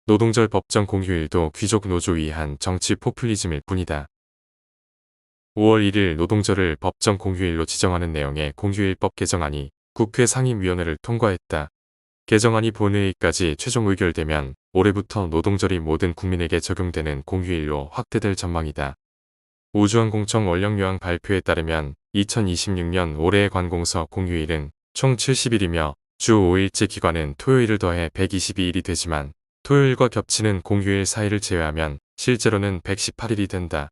노동절 법정 공휴일도 귀족 노조 위한 정치 포퓰리즘일 뿐이다. 5월 1일 노동절을 법정 공휴일로 지정하는 내용의 공휴일법 개정안이 국회 상임위원회를 통과했다. 개정안이 본회의까지 최종 의결되면 올해부터 노동절이 모든 국민에게 적용되는 공휴일로 확대될 전망이다. 우주항공청 원령요약 발표에 따르면 2026년 올해의 관공서 공휴일은 총 70일이며 주 5일째 기관은 토요일을 더해 122일이 되지만 토요일과 겹치는 공휴일 4일을 제외하면 실제로는 118일이 된다.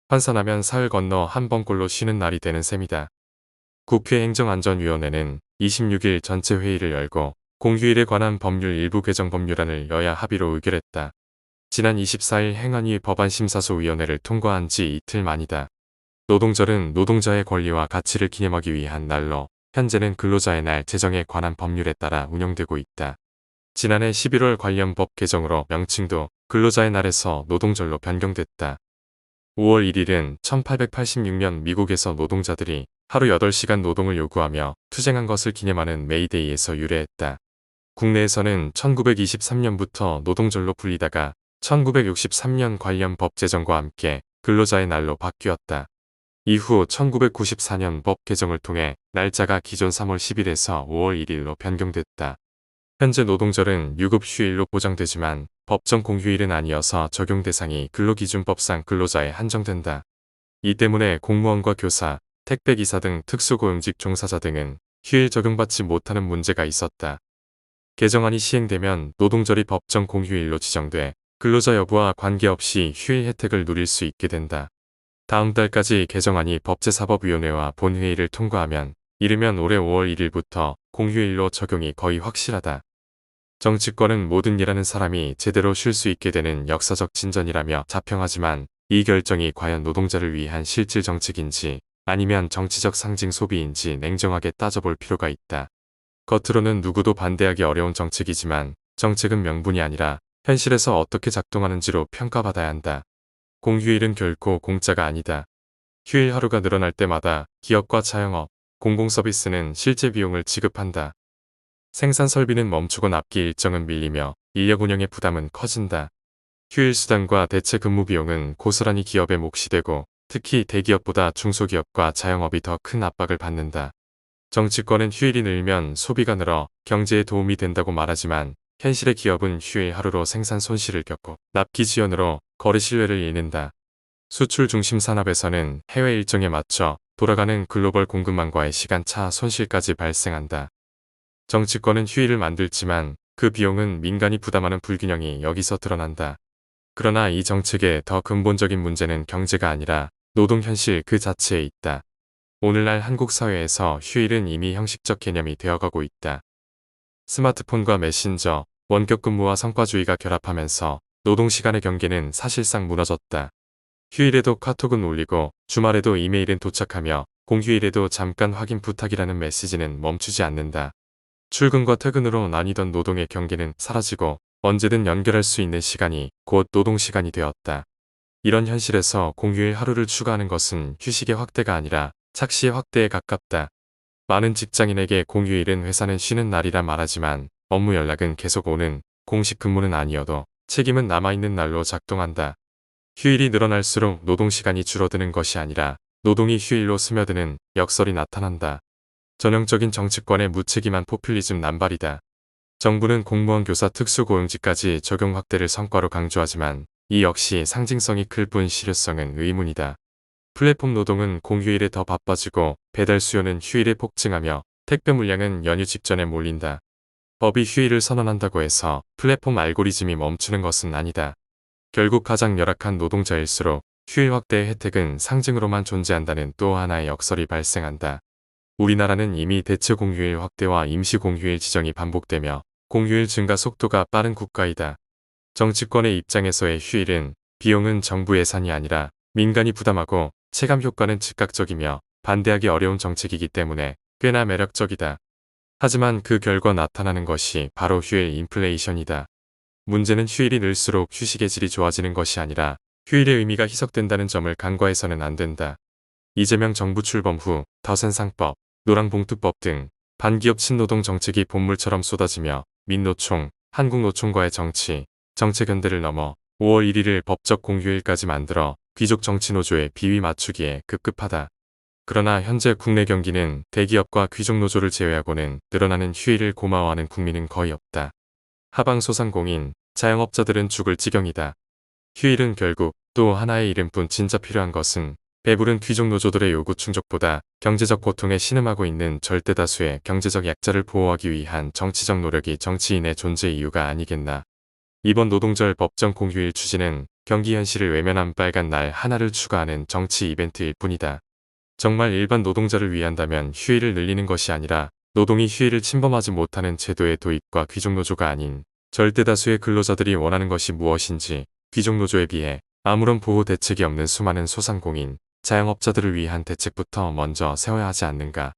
환산하면 사흘 건너 한 번꼴로 쉬는 날이 되는 셈이다. 국회 행정안전위원회는 26일 전체 회의를 열고 공휴일에 관한 법률 일부 개정 법률안을 여야 합의로 의결했다. 지난 24일 행안위 법안심사소위원회를 통과한 지 이틀 만이다. 노동절은 노동자의 권리와 가치를 기념하기 위한 날로 현재는 근로자의 날 제정에 관한 법률에 따라 운영되고 있다. 지난해 11월 관련 법 개정으로 명칭도 근로자의 날에서 노동절로 변경됐다. 5월 1일은 1886년 미국에서 노동자들이 하루 8시간 노동을 요구하며 투쟁한 것을 기념하는 메이데이에서 유래했다. 국내에서는 1923년부터 노동절로 불리다가 1963년 관련 법 제정과 함께 근로자의 날로 바뀌었다. 이후 1994년 법 개정을 통해 날짜가 기존 3월 10일에서 5월 1일로 변경됐다. 현재 노동절은 유급 휴일로 보장되지만 법정 공휴일은 아니어서 적용 대상이 근로기준법상 근로자에 한정된다. 이 때문에 공무원과 교사, 택배기사 등 특수고용직 종사자 등은 휴일 적용받지 못하는 문제가 있었다. 개정안이 시행되면 노동절이 법정 공휴일로 지정돼 근로자 여부와 관계없이 휴일 혜택을 누릴 수 있게 된다. 다음 달까지 개정안이 법제사법위원회와 본회의를 통과하면 이르면 올해 5월 1일부터 공휴일로 적용이 거의 확실하다. 정치권은 모든 일하는 사람이 제대로 쉴 수 있게 되는 역사적 진전이라며 자평하지만 이 결정이 과연 노동자를 위한 실질 정책인지 아니면 정치적 상징 소비인지 냉정하게 따져볼 필요가 있다. 겉으로는 누구도 반대하기 어려운 정책이지만 정책은 명분이 아니라 현실에서 어떻게 작동하는지로 평가받아야 한다. 공휴일은 결코 공짜가 아니다. 휴일 하루가 늘어날 때마다 기업과 자영업, 공공서비스는 실제 비용을 지급한다. 생산 설비는 멈추고 납기 일정은 밀리며 인력 운영의 부담은 커진다. 휴일 수당과 대체 근무 비용은 고스란히 기업의 몫이 되고 특히 대기업보다 중소기업과 자영업이 더 큰 압박을 받는다. 정치권은 휴일이 늘면 소비가 늘어 경제에 도움이 된다고 말하지만 현실의 기업은 휴일 하루로 생산 손실을 겪고 납기 지연으로 거래 신뢰를 잃는다. 수출 중심 산업에서는 해외 일정에 맞춰 돌아가는 글로벌 공급망과의 시간차 손실까지 발생한다. 정치권은 휴일을 만들지만 그 비용은 민간이 부담하는 불균형이 여기서 드러난다. 그러나 이 정책의 더 근본적인 문제는 경제가 아니라 노동 현실 그 자체에 있다. 오늘날 한국 사회에서 휴일은 이미 형식적 개념이 되어가고 있다. 스마트폰과 메신저, 원격 근무와 성과주의가 결합하면서 노동시간의 경계는 사실상 무너졌다. 휴일에도 카톡은 울리고 주말에도 이메일은 도착하며 공휴일에도 잠깐 확인 부탁이라는 메시지는 멈추지 않는다. 출근과 퇴근으로 나뉘던 노동의 경계는 사라지고 언제든 연결할 수 있는 시간이 곧 노동시간이 되었다. 이런 현실에서 공휴일 하루를 추가하는 것은 휴식의 확대가 아니라 착시의 확대에 가깝다. 많은 직장인에게 공휴일은 회사는 쉬는 날이라 말하지만 업무 연락은 계속 오는 공식 근무는 아니어도 책임은 남아있는 날로 작동한다. 휴일이 늘어날수록 노동시간이 줄어드는 것이 아니라 노동이 휴일로 스며드는 역설이 나타난다. 전형적인 정치권의 무책임한 포퓰리즘 남발이다. 정부는 공무원 교사 특수고용직까지 적용 확대를 성과로 강조하지만 이 역시 상징성이 클 뿐 실효성은 의문이다. 플랫폼 노동은 공휴일에 더 바빠지고 배달 수요는 휴일에 폭증하며 택배 물량은 연휴 직전에 몰린다. 법이 휴일을 선언한다고 해서 플랫폼 알고리즘이 멈추는 것은 아니다. 결국 가장 열악한 노동자일수록 휴일 확대의 혜택은 상징으로만 존재한다는 또 하나의 역설이 발생한다. 우리나라는 이미 대체 공휴일 확대와 임시 공휴일 지정이 반복되며 공휴일 증가 속도가 빠른 국가이다. 정치권의 입장에서의 휴일은 비용은 정부 예산이 아니라 민간이 부담하고 체감 효과는 즉각적이며 반대하기 어려운 정책이기 때문에 꽤나 매력적이다. 하지만 그 결과 나타나는 것이 바로 휴일 인플레이션이다. 문제는 휴일이 늘수록 휴식의 질이 좋아지는 것이 아니라 휴일의 의미가 희석된다는 점을 간과해서는 안 된다. 이재명 정부 출범 후 더센상법, 노랑봉투법 등 반기업 친노동 정책이 본물처럼 쏟아지며 민노총, 한국노총과의 정치, 정체 견대를 넘어 5월 1일을 법적 공휴일까지 만들어 귀족 정치노조의 비위 맞추기에 급급하다. 그러나 현재 국내 경기는 대기업과 귀족 노조를 제외하고는 늘어나는 휴일을 고마워하는 국민은 거의 없다. 하방 소상공인, 자영업자들은 죽을 지경이다. 휴일은 결국 또 하나의 이름뿐 진짜 필요한 것은 배부른 귀족 노조들의 요구 충족보다 경제적 고통에 신음하고 있는 절대다수의 경제적 약자를 보호하기 위한 정치적 노력이 정치인의 존재 이유가 아니겠나. 이번 노동절 법정 공휴일 추진은 경기 현실을 외면한 빨간 날 하나를 추가하는 정치 이벤트일 뿐이다. 정말 일반 노동자를 위한다면 휴일을 늘리는 것이 아니라 노동이 휴일을 침범하지 못하는 제도의 도입과 귀족노조가 아닌 절대다수의 근로자들이 원하는 것이 무엇인지 귀족노조에 비해 아무런 보호 대책이 없는 수많은 소상공인, 자영업자들을 위한 대책부터 먼저 세워야 하지 않는가.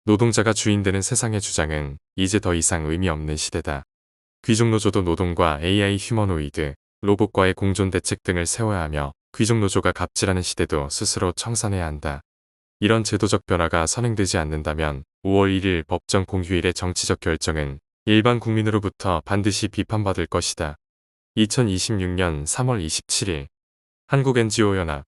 노동자가 주인되는 세상의 주장은 이제 더 이상 의미 없는 시대다. 귀족노조도 노동과 AI 휴머노이드, 로봇과의 공존 대책 등을 세워야 하며 귀족노조가 갑질하는 시대도 스스로 청산해야 한다. 이런 제도적 변화가 선행되지 않는다면 5월 1일 법정 공휴일의 정치적 결정은 일반 국민으로부터 반드시 비판받을 것이다. 2026년 3월 27일 한국NGO연합